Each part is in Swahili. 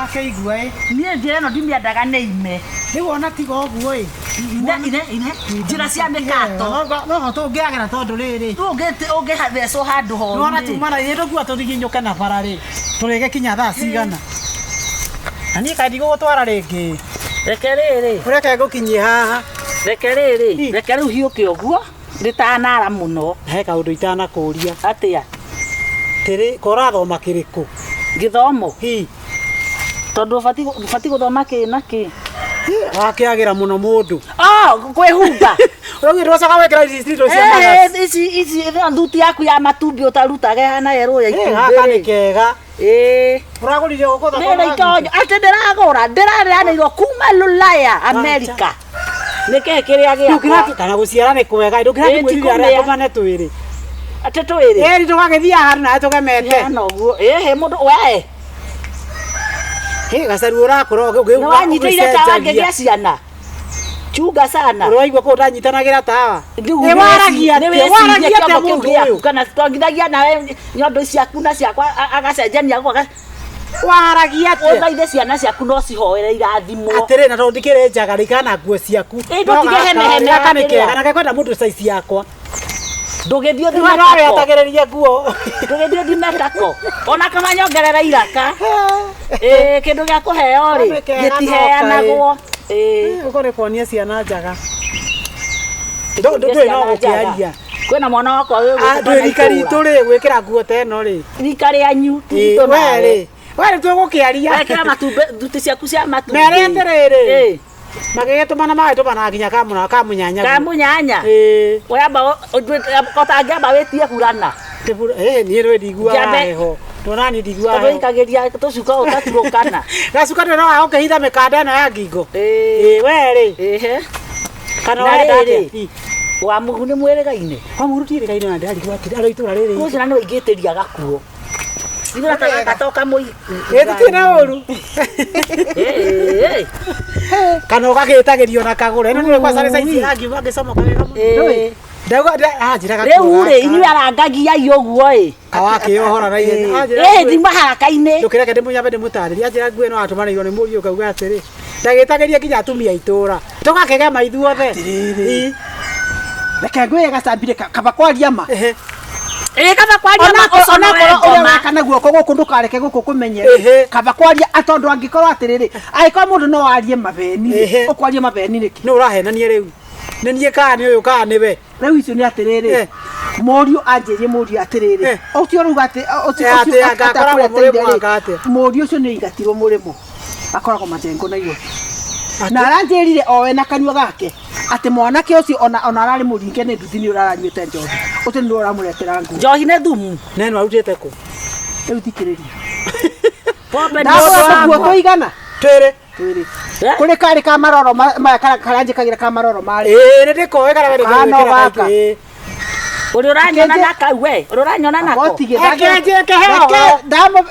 akĩigua niĩ njĩra ĩno ndimĩendaga nĩ ime rĩu ona tiga ũguo ine njĩra cia mĩkato no tũngĩagera tondũ rĩrĩ ũngĩthecwo handũ hothe ona tumana ĩ tũkua tũthiginyũke na bara rĩ tũrĩgĩkinya thaa cigana na niĩ kaĩ ndigũgũtwara rĩngĩ reke rĩrĩ ũreke ngũkinyie haha reke rĩu hiũke ũguo rĩtanara mũno he kaũndũ itanakũria atĩa tĩrĩ korathoma kĩrĩkũ gĩthomo tondũ ũbati gũthoma kĩ wakĩagĩra mũno mũndũ kwĩhumba ũgĩtwocaga wekĩra indo cia ici thuti yaku ya matumbĩ ũtarutage hana yerũ ya itumbĩ gaka nĩ kega ũragũrire gũkũ thoko atĩ ndĩrarĩanĩirwo kuma Rũraya Amerika nĩkĩĩ kĩrĩa gĩakwa kana gũciara nĩ kwega ndũkĩratũmwĩrire arĩa tũmane twĩrĩ atĩ twĩrĩ tũgagĩthiaga handũ nawe tũgemete noguo mũndũ we gacaru ũrakũra nĩwanyitĩire tawa ngĩgĩa ciana chunga sana ũraigua kũ ũtanyitanagĩra tawa waragia mũndũ ũyũ kana twangithagia nawe nyondo ciaku na ciakwa agacenjania waragia atĩa ũthaithe ciana ciaku no cihoere irathimwo atĩrĩ na tondũ ndikĩrĩ njagarĩka na nguo ciaku ndũtige henehene gaka nĩ kega na gekwenda mũndũ caici yakwa ndũgĩthiĩ atagĩrĩria nguo ndũgĩthiĩ thimetako ona kama nyongerera iraka kĩndũ gĩa kũheo rĩ gĩtiheanagwo ũkore kuonia ciana njaga ndũĩ no gũkĩaria kwĩna mwana wakwa ndũĩ rika ritũ rĩ gwĩkĩra nguo ta ĩno rĩ rika rĩanyu werĩ tũgũkĩaria wekĩra matumbĩ thuti ciaku cia matumbĩ merĩ atĩrĩrĩ magĩgĩtũmana magĩtũmana nginya kamunyanya wamba kotangĩamba wĩtie hurana niĩ rwĩ ndiguaga heho tuonani ndiguaga heho tũikagĩria tũcuka ũtaturũkana gacuka nĩ no ũkĩhitha mĩkanda ĩno ya ngingo werĩ kana rĩrĩ wa mũhu nĩ mwĩrĩgaine wa mũhu tiĩrĩgaine na ndĩrarigwo atĩrĩ arĩ itũra rĩrĩ ũcio na nĩ ũingĩtĩria gakuo gatoka mũi tũtirĩ na ũru kana ũgagĩtagĩrio na kagũre ĩno nĩwe kwacare caici yangiuma ngĩcomoka wega mũno rĩu rĩ inyuĩ arangagiai ũguo kawakĩohora na ihenya thima haraka-inĩ ndũkĩreke ndĩmũnyambe ndĩmũtarĩria njĩra nguo ĩno atũmanĩirwo nĩ mũriũ ngauga atĩrĩ ndagĩtagĩria nginya atumia itũra tũgakĩgema ithuothe reke ngwĩye gacambire kaba kwaria ma kaba kwaria ma onakorwo ũrĩa weka na guoko gũkũ ndũkareke gũkũ kũmenye kaba kwaria atondũ angĩkorwo atĩrĩrĩ angĩkorwo mũndũ no arie mabeni ũkwaria mabeni nĩkĩ nĩ ũrahenania rĩu nĩ niĩ kana nĩ ũyũ kana nĩwe rĩu icio nĩ atĩrĩrĩ mũriũ anjĩrie mũriũ atĩrĩrĩ ũcio ruga atĩ mũriũ ũcio nĩ aingatirwo mũrĩmo akoragwo majengo na igũrũ na aranjĩrire owe na kanua gake atĩ mwanake ũcio ona ararĩ mũringe nĩ nduthi nĩ ũraranyuĩte njohi ũcio nĩ ũramũretera nguo njohi nĩ thumu na ĩno arutĩte kũ rĩu thikĩrĩria ndaguo tũigana twĩrĩ kũrĩ karĩ ka maroro maya karanjĩkagĩra ka maroro marĩ nĩ ndĩkoĩ kana wĩ ũrĩ ũranyona na kau we ũrĩ ũranyona nako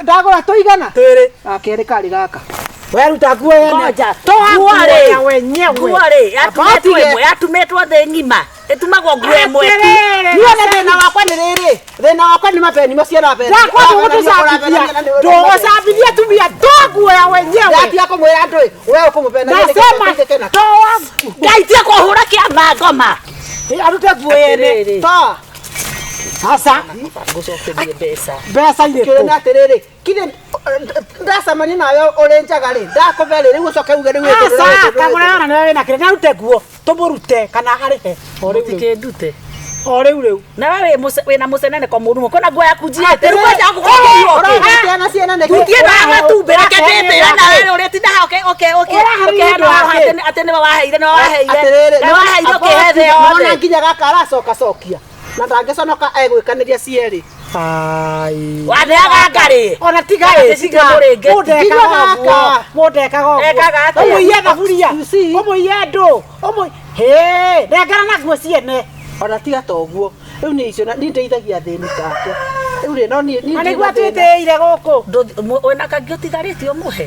ndagũra tũigana twĩrĩ kerĩ karĩ gaka weruta nguo ya wenyewe yatumĩtwo thĩ ng'ima ĩtumagwo nguo ĩmwe tu nione thĩna wakwa nĩ rĩrĩ thĩna wakwa nĩ mabeni macio na mbere ndũgũcambithia tumia toa nguo ya wenyewe ndatia kũmwĩra ndũĩ we ũkũmũbena nasema toa ngaitia kũhũra kĩama ngoma arute nguo yene toa sasa mbeca irĩkũ atĩrĩrĩ kire ndacemania nawe ũrĩ njaga rĩ ndakũbe rĩ rĩu ũcoke uge rĩu kagũra ona nĩwe wĩna kĩrĩa narute nguo tũmũrute kana arĩhe tikĩndute o rĩu na wewe wĩna mũceneneko mũrumo kwĩna nguo yaku njiĩte rĩu kwenda gũkũkĩrio na ciana nĩ tutie na matumbĩ reke ndĩmbĩra nawe ũrĩa tinda atĩ nĩwe waheire ũkĩhe thĩ yothe nginya gaka aracoka cokia na ndangĩconoka egwĩkanĩria cierĩ waneaga ngarĩ ona tiga mũndekaga ũmũiye thaburia ũmũiye ndũ nengera na nguo ciene ona tiga toguo rĩu nĩ icio nĩ ndeithagia thĩni take rĩu rĩ no niĩ nĩguo twĩtĩire gũkũ wĩna kangĩ ũtigarĩtie ũmũhe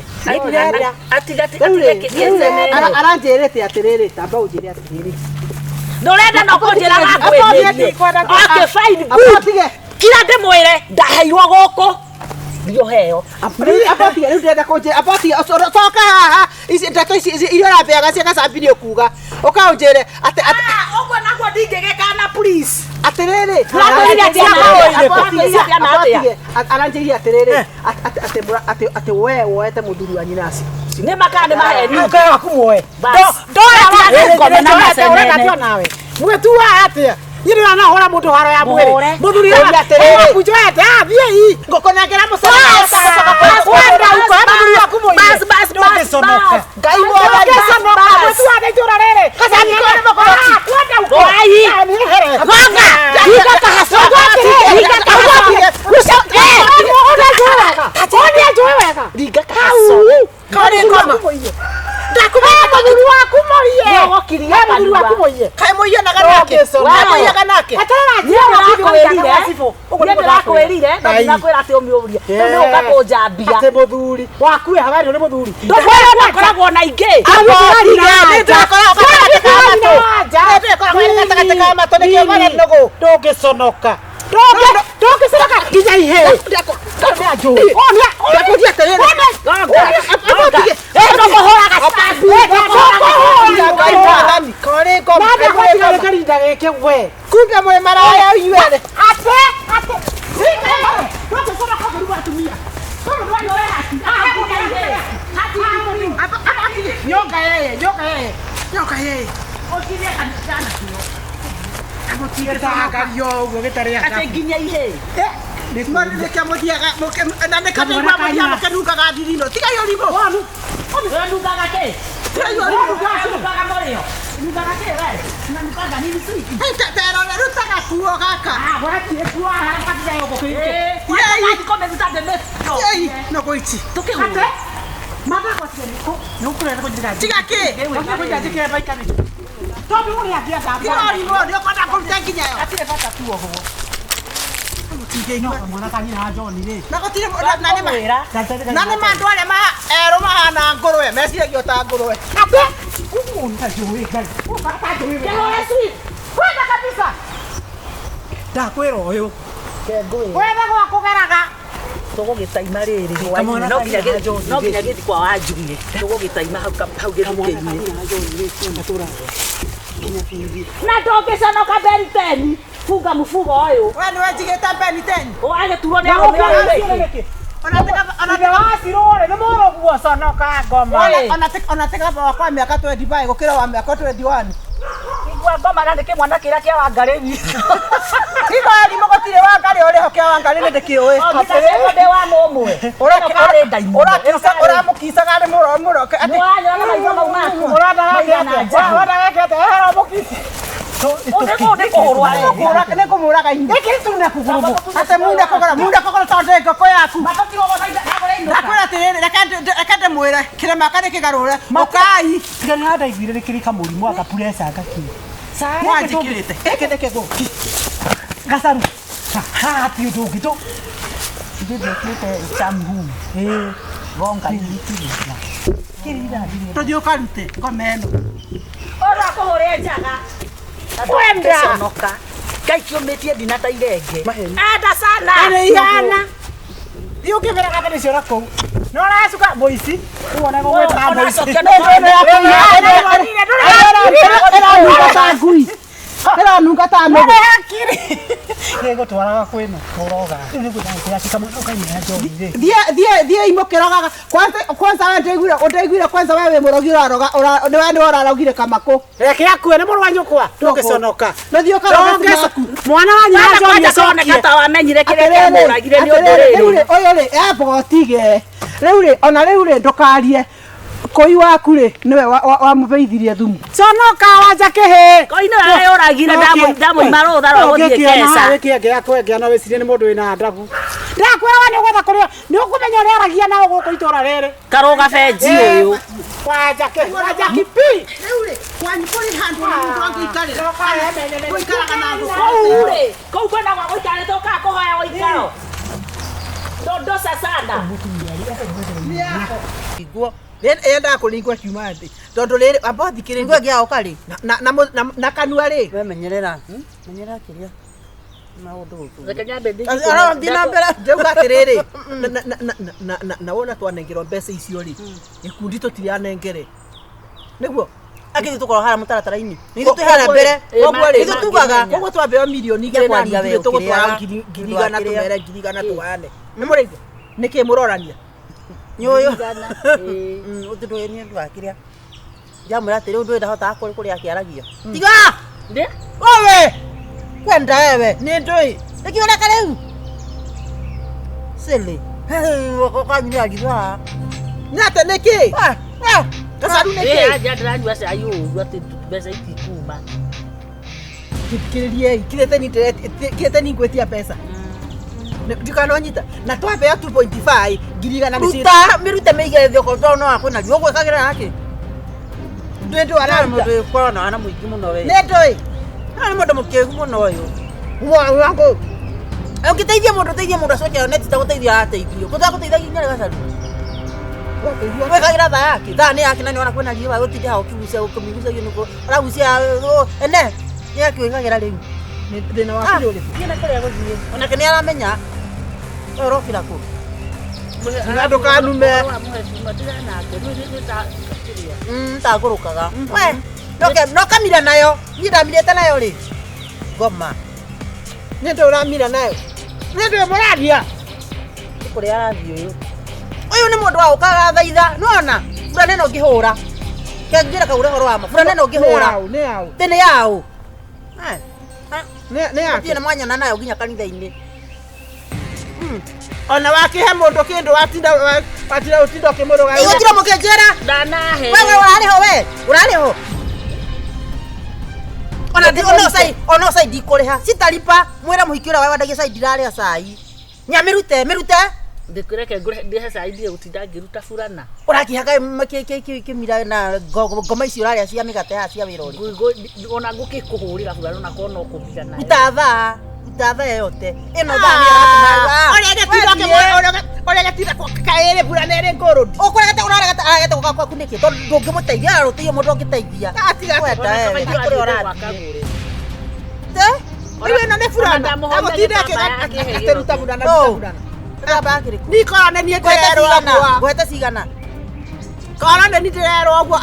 aranjĩrĩte atĩrĩrĩ tamba ũnjĩre atĩrĩrĩ ndũrenda no kũnjĩra ngwĩnyĩrie okay fine good kira ndĩmwĩre ndaheirwo gũkũ Ndio heo. Apoti rĩu ndĩrenda kũnjĩra apoti coka haha ici ndeto ici iria ũrambeaga ciagacambirie kuga ũkaũnjĩre atĩ Ũguo naguo ndingĩgĩkana please. atĩrĩrĩ aranjĩria atĩrĩrĩ atĩ we woete mũthuri wa nyinaci Nĩ makane maheni. Ũkaga kumuoe. Nawe. Mwetua atia. Yiri ana hora mundu haro ya mwere. Muthuri ya kujoete athie ngokonagera musana kwenda uko muthuri wa kumuoye. Bas ndokesonoka. Ngai woga kesonoka. Mwetua ndetura rere. Kasani kone makora. Kwenda uko. Ai. Gonga. Higa kahasoga. Higa kahasoga. Ona joega. Higa kahasoga. Kare koma. Ndakumenya muthuri waku morie. Yogokiria muthuri waku morie. Kai moiana ganake. Moiana nake. Atara ndirakwirire ndinakwira ati umiuria ndio ukakujambia ati muthuri waku we habari ni muthuri ndakoragwo na ingi ndũngĩconoka nginya ihe karinda gĩke we kumbe mwĩ maraya inyuere nyoka yeye gĩtagario ũguo gĩtarĩ ati nginya ihe nĩkĩa mũthiaga na nĩkanĩgua mũthia mũkĩnungaga ndirino tiga yo rimo nungaga kĩ nungaga morio nungaga kĩ we na nungaga nini sweet terore rutaga kuo gaka no goiti tiga kĩ irorimo nĩũkwenda kũruta nginya yo na nĩ mandũ arĩa erũ mahana ngũrwe meciragio ta ngũrwe ndakwĩra ũyũ wethe gwa kũgeraga tũgũgĩtaima rĩrĩ no nginya gĩthi kwa Wanjugie tũgũgĩtaima hau gĩthukĩ-inĩ na ndũngĩconoka Beniteni funga mũbugo ũyũ we nĩwe njigĩte Beniteni agĩturwo nĩ arũme wacirore nĩ mũrũguo conoka ngoma ona tiga wakwa mĩaka 25 gũkĩra wa mĩaka 21 igua ngoma na nĩ kĩmwana kĩrĩa kĩa Wangarĩ witũ igorimo gũtirĩ Wangarĩ ũrĩho kĩa Wangarĩ nĩ ndĩkĩũĩ ndĩ wa mũmwe ũramũkicaga nĩ mũroke nĩwanyona maitho mau maku nĩkũmũraga inyuĩ atĩ munda kũgũra tondũ ngũkũ yaku ndakwĩra atĩrĩrĩ reke ndĩmwĩre kĩrĩma nĩ kĩgarũre ũkai tiga nĩ handaiguire nĩ kĩrĩ kamũrimũ agapureca ngakĩ mwanjĩkĩrĩte gĩkĩ nĩ kĩgũki gacaru hati ũndũ ũngĩ tũ ndĩndĩkĩte chamhum gonga tũthiĩ ũkarute ngoma ĩno ũrakũhũrĩ njaga kwenda Ngai kiumĩtie ndinata irenge enda sana ihana thiĩ ũkĩmeraga tene ciora kũu no ũracuka mũici ũwone gũgwĩta mũici ĩranunga ta nũgũ gĩgũtwaraga kwĩno kũroga thiĩ imũkĩrogaga kwanza we ndaiguire kwanza we wĩ mũrogi ũraroga nĩwe nĩwe ũrarogire kamakũ reke akue nĩ mũrũ wa nyũkwa ndũngĩconoka no thiĩ ũkaroga waku mwana wa nyina John acokie ta wamenyire kĩrĩa kĩamũragire nĩ ũndũ rĩrĩ ũyũ rĩ ebotige rĩu rĩ ona rĩu rĩ ndũkarie koi waku rĩ nĩwe wamũbeithirie thumu conoka wanja kĩhĩ koi nĩwe ũragire ndamũima rũtha rwa gũthiĩ Kesa gĩakwengia no wĩcirie nĩ mũndũ wĩna ndabu ndakwĩra we nĩũgwetha kũrĩa nĩũkũmenya ũrĩa aragia nao gũkũ itũra rĩrĩ karũga benji ũyũ wanja kipi rĩu rĩ kwanyu kũrĩ handũ mũndũ angĩikarĩra gũikaraga na andũ kũu rĩ kũu kwenda gwa gũikarĩte ũkaga kũhoya gũikaro ndondoca sana iguo yendaga kũringwo kiuma thĩ tondũ rĩrĩ amba ũthikĩrĩrie ngĩa ũka rĩ na kanua rĩ we menyerera menyerera kĩrĩa Reke nyambe ndi Arambia mbere ndauga atiriri na wona twanengerwo mbeca icio ri gikundi tutirianengere niguo akiri tukoro hara mutaratara-ini nithu twihara mbere koguo ri tugaga koguo twambeo milioni igere na ngi tugutwara ngirigana tumere ngirigana tuane ni murigo niki murorania nyoyo utundu ni ndu akiria jamwe atiri undu ndahota kuri akiaragia tiga ndi owe kwenda wewe ni ndui nikiona kariu sele wako kami agizwa nyate niki kasaru niki aja ndanyua sai ugu ati mbeca itikuma kirete ni ngwetia pesa ndikanonyita na twambea 2.5 ngirigana ruta mirute meige thoko no akona ryo gwekagira yake ndendo araruta mundu korona ana muingi muno we nendoi ana mundu mukegu muno uyu wangu ukiteithia mundu acoke net taguteithia ateithio kutaguteithagia nyara gacaru wekagira tha yake tha ni yake na niona kwena riwa utija ukigucia ukumigucia nuko aragucia ene ni yake wekagira riu ndina wakiri uri kina kare guthie ona kene aramenya orofira ku ngado kanume tagurukaga we no kamira nayo ndamirete nayo ri goma nendo uramira nayo nendo muraria kuri arathio uyu ni mundu wa ukaga thaitha nona bura neno ngihura kengira kaure horo wama bura neno ngihura ni au tene yao ne yake tiene mwanya na nayo ginya kanitha-ini ona wakihe mundu kindu watinda utinda kimuruga iyo tira mukenjera ndanahe wewe urariho ona sai ndikuriha sitalipa mwira muhikira wewe ndagia sai ndiraria sai nyamirute ndikureke ngure ndihe sai ndie gutinda ngiruta burana urakihaga kimira na ngoma icio uraria cia migate ya cia wirori ona ngukikuhurira burana na kono kubiga nayo itatha yote ino thani aratumanga orega tira kaere burana ere ngorodi ukuragete uragete gukakwa kuniki tondu ngimuteithia rutie mundu ngiteithia atiga kwenda wewe kuri orati iwe na ne burana agotinda akeruta burana nikone ni ndirero agwa gwete cigana korane ni ndirero agwa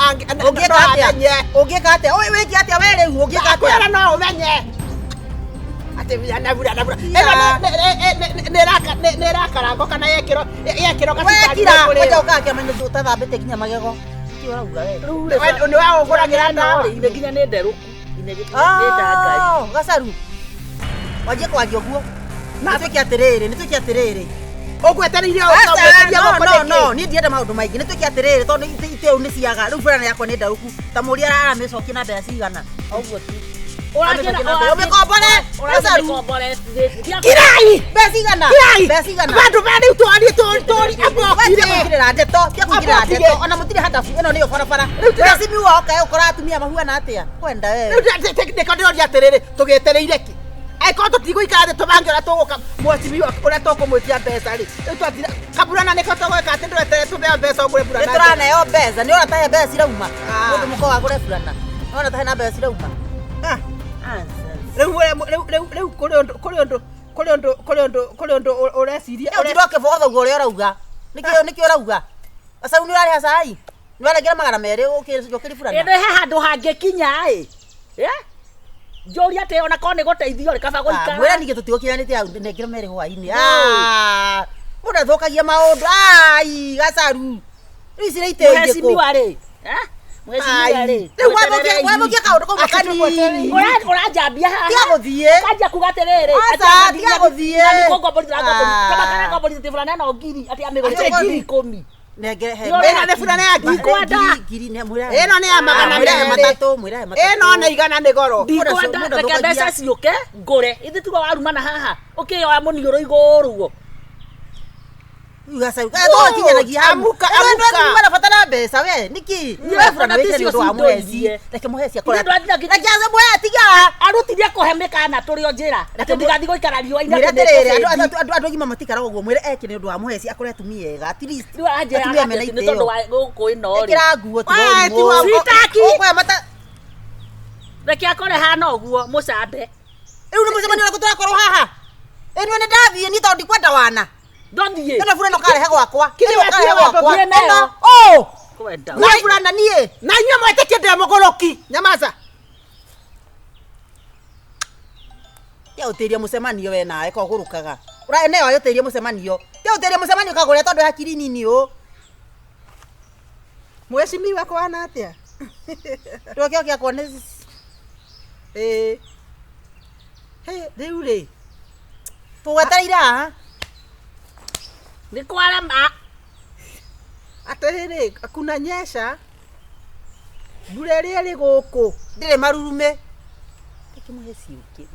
ungika atia oi wiki atia we riu ungika atia kwera no umenye ate burana ne rakarango kana yekiro wekira wacha ukake amenye utathambite kinya magego kiurauga we ni wa uguragira ndawa ine ginya ne nderuku ine ndangai gacaru wajie kwagia guo nituki atiriri ogwetereire no ni ndienda maundu maingi nituki atiriri tondu iteu ni ciaga riu burana yakwa ni ndaruku ta muria aramicokia na mbeca cigana oguo tu kirai besigana bandu bari tori abokire ndeto ona mutire hadafu ino niyo barabara rasimi woka ukora atumia mahuana atia kwenda wewe ndekondiroria atiriri tugetereire ki aiko tutiguikara tubange ora tuguka mwacimi uria tukumwitia mbeca ri twatira kaburana niko tugweka ati ndwetere tubea mbeca ugure burana nituranayo mbeca ni ora tahe mbeca cirauma mundu muko wagure burana ona tahe na mbeca cirauma Rĩu kũrĩ ũndũ ũreciria ũtiro kĩbotho ũguo ũrĩa ũrauga nĩkĩo ũrauga acaru nĩ ũrarĩha cai nĩ warengera 200 ũkĩribũrana ĩno he handũ hangĩkinya ĩ njũria atĩ ona korwo nĩ gũteithio rĩ kaba gũikara mwĩra ningĩ tũtigũkiranĩte hau nengera merĩ hwainĩ mũndũ athũkagia maũndũ gacaru rĩu ici nĩ itĩngĩkũ rĩu wathokia kaũndũ kau makani ũranjambia haha tiga gũthiĩ kanjia kuga atĩrĩrĩ tiga gũthiĩ ngomborithĩtie burana ĩno ngiri atĩ amĩgũrĩte ngiri 10 ĩno nĩ burana ya ngiri ĩno nĩ ya magana merĩ ĩno nĩ igana nĩ goro ndikwenda reke mbeca ciũke ngũre ithe tiga warumana haha ũkĩoya mũniũrũ igũrũ guo kinyanagia amuka batara mbeca we niki reke muheci akora tiga arutirie kũhemĩkana tũrĩ o njĩra atĩ ndigathi gũikara riũa-inĩ andũ agima matikara ũguo mwĩre eke nĩ ũndũ wa muheci akore atumia ega at least rĩu anjĩra nĩ tondũ wa gũkũ ĩno rĩ ĩkĩra nguo reke akore hana ũguo mũcambe Riu ni mucemanio na gutwara haha. Eni ni ndathie ni tondi kwenda wana. Ndondie. Kana furana karehe gwakwa. Kile karehe gwakwa. Nayo. Oh! Kwenda. Na furana nie. Na nyua mwetekie ndemogoroki. Nyamaza. Ya uteria mucemanio we nae ko gurukaga. Ura ne yo uteria mucemanio. Ya uteria mucemanio kagure tondu hakiri nini o. Mweshimi wako wana atia. Ndio kio kone. Hey, riu ri. Tuwetereira ha. Ni kwara ma. Atiriri kunanyesha. Mbura ria ri guku. Ndire marurume. Tikimuhe ciuki.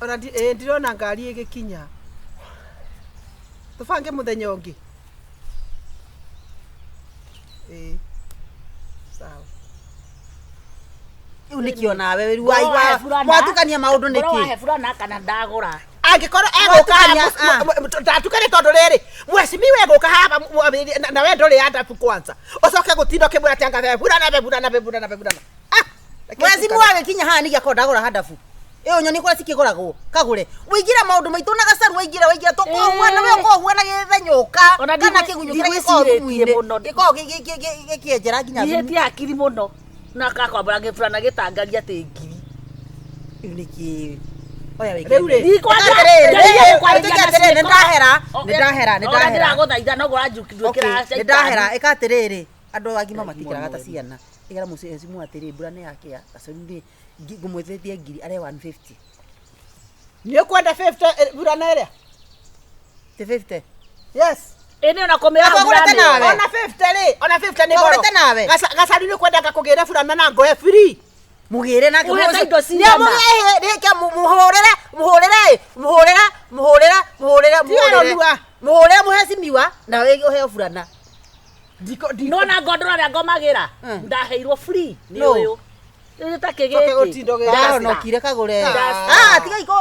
Ona ndirona ngari igikinya. Tubange muthenya ungi. Sawa. Riu nikio nawe wiru watukania maundu niki. Wahe fulana kana ndagura. Angĩkorwo egũka ndatukane tondu rĩrĩ mwecimiwe egũka hapa na we ndũrĩ adabu kwanza ũcoke gũtinda ũkĩmwĩra atĩ anga burana Mwecimu agĩkinya haha nĩ gĩakorwo ndagũra hadabu. Ĩyo nyoni kũrĩa cikĩgũragwo kagũre. Wĩingĩra maũndũ maitũ na gacaru wĩingĩra tũkohuana we ũkohuana gĩthenyũka kana kĩgunyũ kĩrĩa gĩkoragwo thumu-inĩ gĩkoragwo gĩkĩenjera nginya thumu. Nĩhĩtie hakiri mũno na kakwambara gĩburana gĩtangaria atĩ ngiri. Rĩu nĩkĩ oya Rĩu rĩ, ndagũthaitha no gũranjukithukĩra ndahera ĩka atĩrĩrĩ andũ agima matikĩraga ta ciana ĩgera mũcimu atĩrĩ mbura nĩ yakĩa gacaru-inĩ ngũmwĩtĩtie ngiri are 150 nĩ ũkwenda 50 burana ĩrĩa ti 50 yes ĩnĩ ona kũmĩra Akagũrĩte nawe. ona 50 rĩ ona 50 nĩ Akagũrĩte nawe. gacaru nĩ kwenda ngakũgĩre burana na ngoe free mugire na Ũhete indo cigana. muhurire muhecimiwa na uheo burana nona ngondora rĩa ngomagĩra ndaheirwo free nĩ No. ũyũ ĩtakĩ Coke ũtindo gĩkĩ ndahonokire kagure Ndasta. tigaiko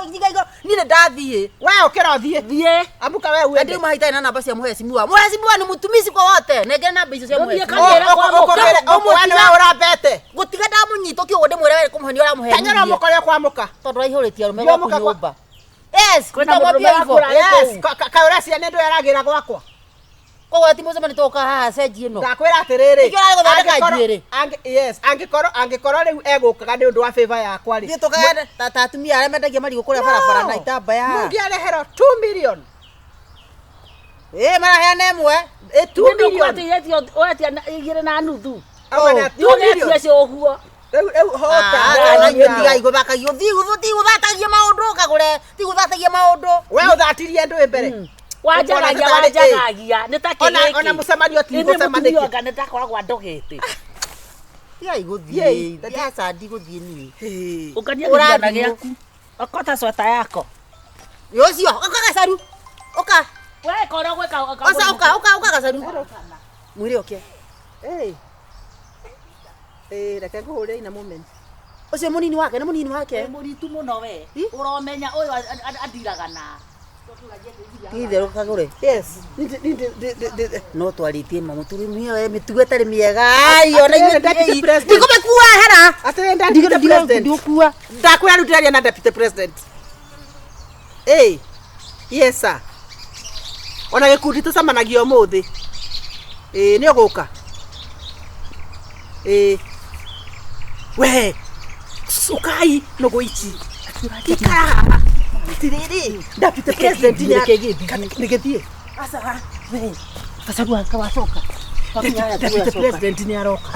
niĩ ndathiĩ we ũkĩra ũthiĩ thiĩ ambuka we uende ndio mahitai na namba cia muhecimiwa ni mutumisi kwa wote nengere namba icio cia Ũthiĩ muhecimiwa kagĩra kwa mũka. ũmũhane we ũrambete gutiga ndamunyita kiugo ndimwire we kumuhenia uramuhenia tanyara mũkore kwamuka tondu aihuritie arume Ndio gwaku mũka kwa- nyumba yes Kwĩna mũndũ ndamwambia ũrĩa hivyo wakũra- yes kaũra ciana ndũ yaragĩra gwakwa koguo ti mucemani tuka haha cenji ĩno ndakwĩra atĩrĩrĩ Nĩkĩo aragũthondeka njuĩrĩ. yes angĩkorwo rĩu egũkaga nĩ ũndũ wa favor yakwa rĩ thiĩ tukaga ta atumia arĩa mendagia marigũ kũrĩa barabara na itambaya mũngĩareherwo 2 million maraheana ĩmwe 2 million oetia igĩrĩ na nuthu Amana 2 million ũgetie ũguo rĩu hota tigai gũthakagia tigũthatagia maũndũ kagũre tigũthatagia maũndũ we ũthatirie ndũ mbere wanjagagia nĩ ta ona mũcemanio ti mũcemanio mũcemanioga nĩ takoragwo andogete tigai gũthiĩ ndiaca ndigũthiĩ niĩ ũkania gĩthana gĩaku okota sweta yako ũcio ũka gacaru ũka wekora gwĩka ũka gacaru mwĩrĩ ũke reke ngũhũrĩre ina moment. ũcio mũnini wake nĩ mũnini wake mũritu mũno we ũromenya ũyũ andiragana itherũ kagũre Yes. no twarĩtie mamũtũrĩmie mĩtugo ĩtarĩ mĩega ona Deputy President. ndikũmĩkua hera atĩrĩ deputy president ndikũkua ndakwĩra rĩu ndĩraria na deputy president yes sir ona gĩkundi tũcemanagia ũmũthĩ nĩ ũgũka we ukai nũgũ ici ikara haha tirĩrĩ deputy president nĩgĩthiĩ gacaru akawacoka deputy president nĩ aroka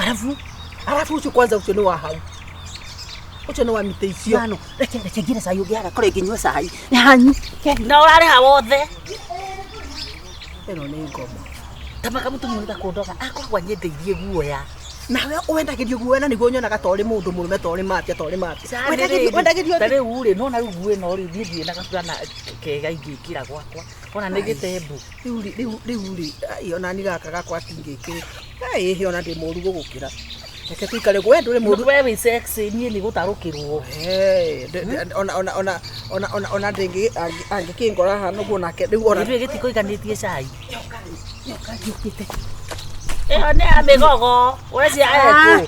arabu ũcio kwanza ũcio nĩ wa hau ũcio nĩ wa mĩtĩ icio Mano, reke ngire cai ũngĩ agakorwo ĩngĩnyua cai nĩ hanyu na ũrarĩha wothe ĩno nĩ ngoma tamaka mũtumia nĩ takũndoga akoragwo anyendeirie guoya nawe wendagĩrio guoya nĩguo nyonaga torĩ mũndũ mũrũme torĩ mapia wendagĩrio ta rĩu rĩ nona rĩu nguo ĩno rĩ thiĩ na gaburana kega ingĩkĩra gwakwa ona nĩ gĩtembu rĩu rĩ ona gaka gakwa tingĩkĩra ĩhĩ ona ndĩ mũru gũgũkĩra reke tũikare we ndũrĩ mũru we wĩ sexy niĩ nĩ gũtarũkĩrwo ona angĩkĩngora haha nũguo nake rĩu ona ithuĩ gĩtikũiganĩtie cai ĩyo nĩ ya mĩgogo ũreciria ekũ